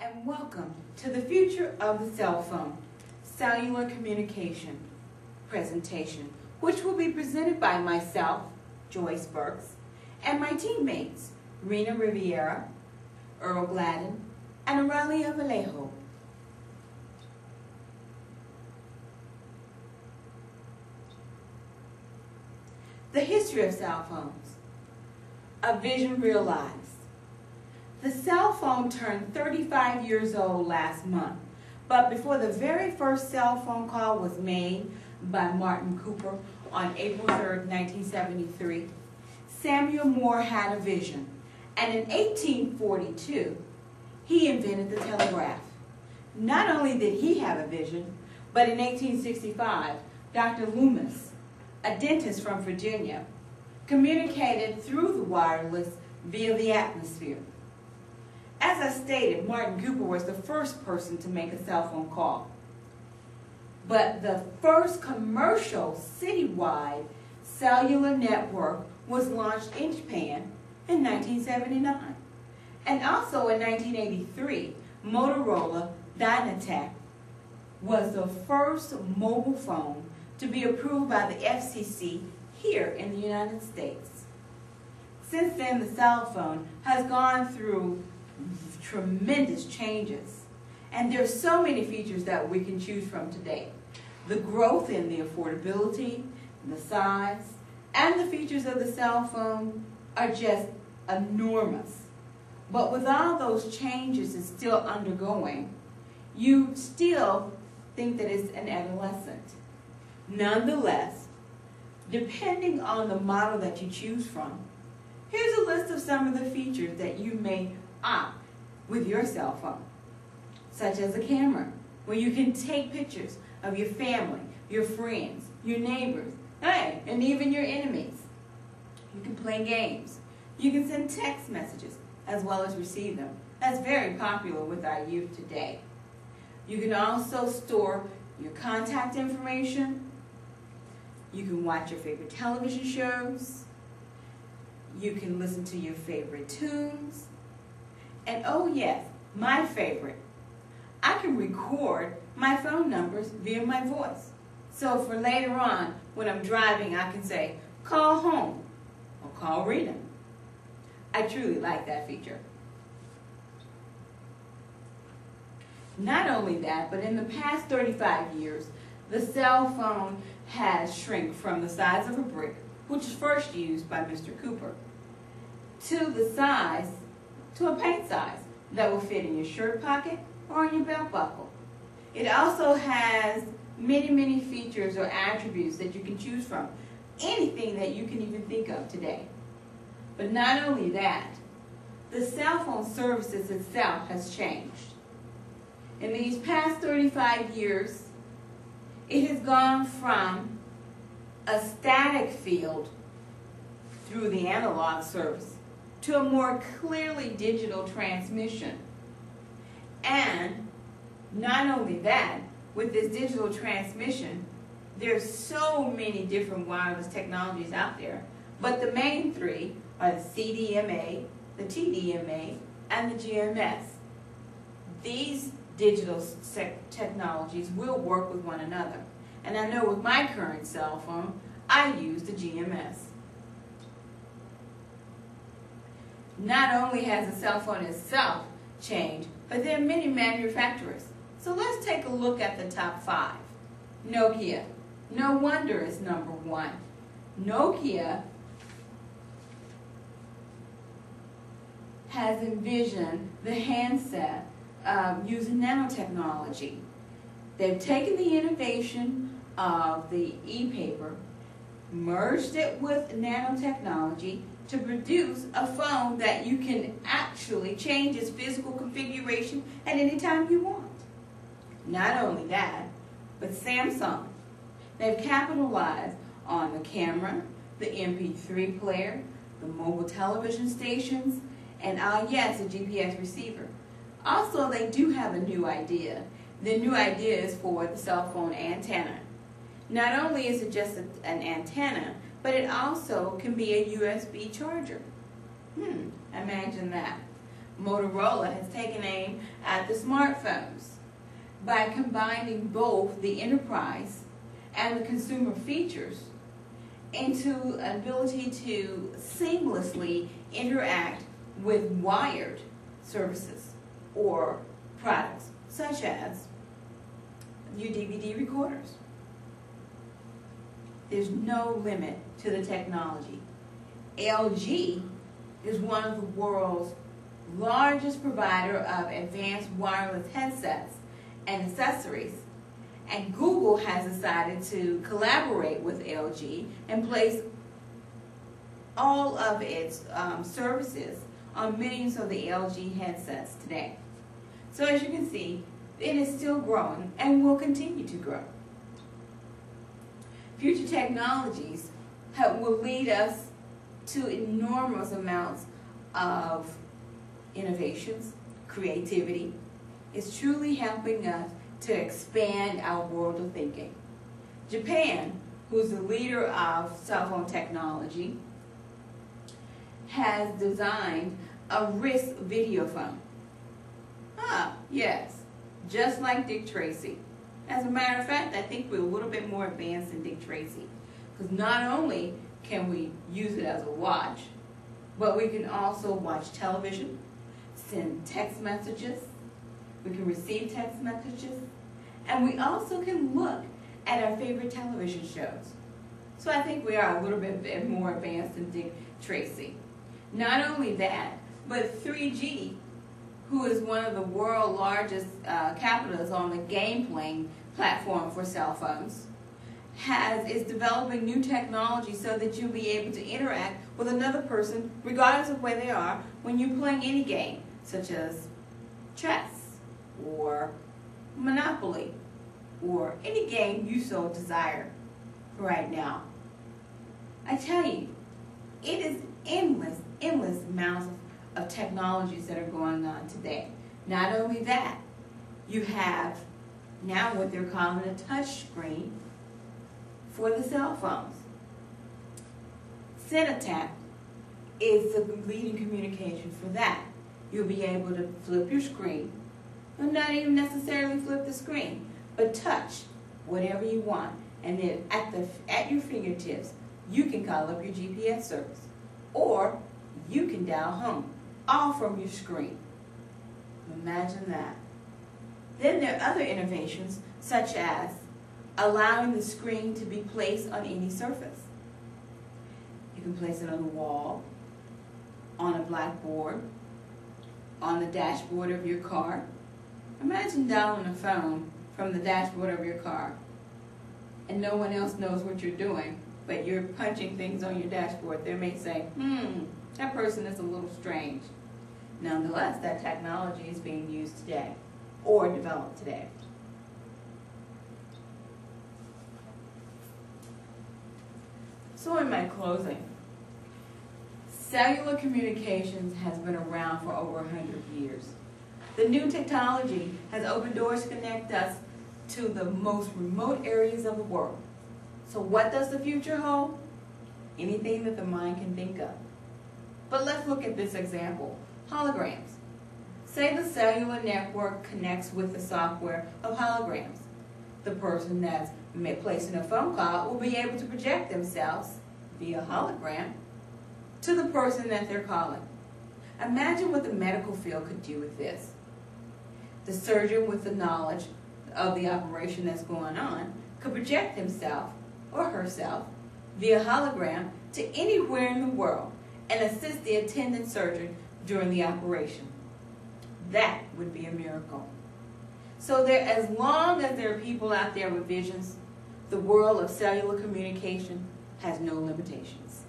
and welcome to the future of the cell phone, cellular communication presentation, which will be presented by myself, Joyce Burks, and my teammates, Rena Riviera, Earl Gladden, and Aurelia Vallejo. The history of cell phones. A vision realized. The cell phone turned 35 years old last month, but before the very first cell phone call was made by Martin Cooper on April 3rd, 1973, Samuel Moore had a vision, and in 1842, he invented the telegraph. Not only did he have a vision, but in 1865, Dr. Loomis, a dentist from Virginia, communicated through the wireless via the atmosphere. As I stated, Martin Cooper was the first person to make a cell phone call. But the first commercial citywide cellular network was launched in Japan in 1979. And also in 1983, Motorola Dynatec was the first mobile phone to be approved by the FCC here in the United States. Since then, the cell phone has gone through tremendous changes, and there are so many features that we can choose from today. The growth in the affordability, the size, and the features of the cell phone are just enormous. But with all those changes it's still undergoing, you still think that it's an adolescent. Nonetheless, depending on the model that you choose from, here's a list of some of the features that you may opt with your cell phone, such as a camera, where you can take pictures of your family, your friends, your neighbors, and even your enemies. You can play games. You can send text messages as well as receive them. That's very popular with our youth today. You can also store your contact information. You can watch your favorite television shows. You can listen to your favorite tunes. And oh yes, my favorite, I can record my phone numbers via my voice. So for later on, when I'm driving, I can say, call home, or call Rena. I truly like that feature. Not only that, but in the past 35 years, the cell phone has shrunk from the size of a brick, which was first used by Mr. Cooper, to a paint size that will fit in your shirt pocket or in your belt buckle. It also has many features or attributes that you can choose from, anything that you can even think of today. But not only that, the cell phone services itself has changed. In these past 35 years, it has gone from a static field through the analog service to a more clearly digital transmission. And not only that, with this digital transmission, there's so many different wireless technologies out there, but the main three are the CDMA, the TDMA, and the GMS. These digital technologies will work with one another. And I know with my current cell phone, I use the GMS. Not only has the cell phone itself changed, but there are many manufacturers. So let's take a look at the top 5. Nokia. No wonder it's number 1. Nokia has envisioned the handset using nanotechnology. They've taken the innovation of the e-paper, merged it with nanotechnology to produce a phone that you can actually change its physical configuration at any time you want. Not only that, but Samsung. They've capitalized on the camera, the MP3 player, the mobile television stations, and yes, a GPS receiver. Also, they do have a new idea. The new idea is for the cell phone antenna. Not only is it just an antenna, but it also can be a USB charger. Imagine that. Motorola has taken aim at the smartphones by combining both the enterprise and the consumer features into an ability to seamlessly interact with wired services or products, such as your DVD recorders. There's no limit to the technology. LG is one of the world's largest provider of advanced wireless headsets and accessories, and Google has decided to collaborate with LG and place all of its services on millions of the LG headsets today. So as you can see, it is still growing and will continue to grow. Future technologies will lead us to enormous amounts of innovations, creativity. It's truly helping us to expand our world of thinking. Japan, who's the leader of cell phone technology, has designed a wrist video phone. Ah, yes, just like Dick Tracy. As a matter of fact, I think we're a little bit more advanced than Dick Tracy, because not only can we use it as a watch, but we can also watch television, send text messages, we can receive text messages, and we also can look at our favorite television shows. So I think we are a little bit more advanced than Dick Tracy. Not only that, but 3G, who is one of the world's largest capitalists on the game playing platform for cell phones, is developing new technology so that you'll be able to interact with another person regardless of where they are when you're playing any game, such as chess or Monopoly or any game you so desire right now. I tell you, it is endless amounts of technologies that are going on today. Not only that, you have now what they're calling a touch screen for the cell phones. Cinetap is the leading communication for that. You'll be able to flip your screen, or not even necessarily flip the screen, but touch whatever you want, and then at your fingertips, you can call up your GPS service, or you can dial home, all from your screen. Imagine that. Then there are other innovations, such as allowing the screen to be placed on any surface. You can place it on the wall, on a blackboard, on the dashboard of your car. Imagine dialing a phone from the dashboard of your car, and no one else knows what you're doing, but you're punching things on your dashboard. They may say, that person is a little strange. Nonetheless, that technology is being used today, or developed today. So in my closing, cellular communications has been around for over 100 years. The new technology has opened doors to connect us to the most remote areas of the world. So what does the future hold? Anything that the mind can think of. But let's look at this example, holograms. Say the cellular network connects with the software of holograms. The person that's placing a phone call will be able to project themselves via hologram to the person that they're calling. Imagine what the medical field could do with this. The surgeon with the knowledge of the operation that's going on could project himself or herself via hologram to anywhere in the world and assist the attending surgeon during the operation. That would be a miracle. So as long as there are people out there with visions, the world of cellular communication has no limitations.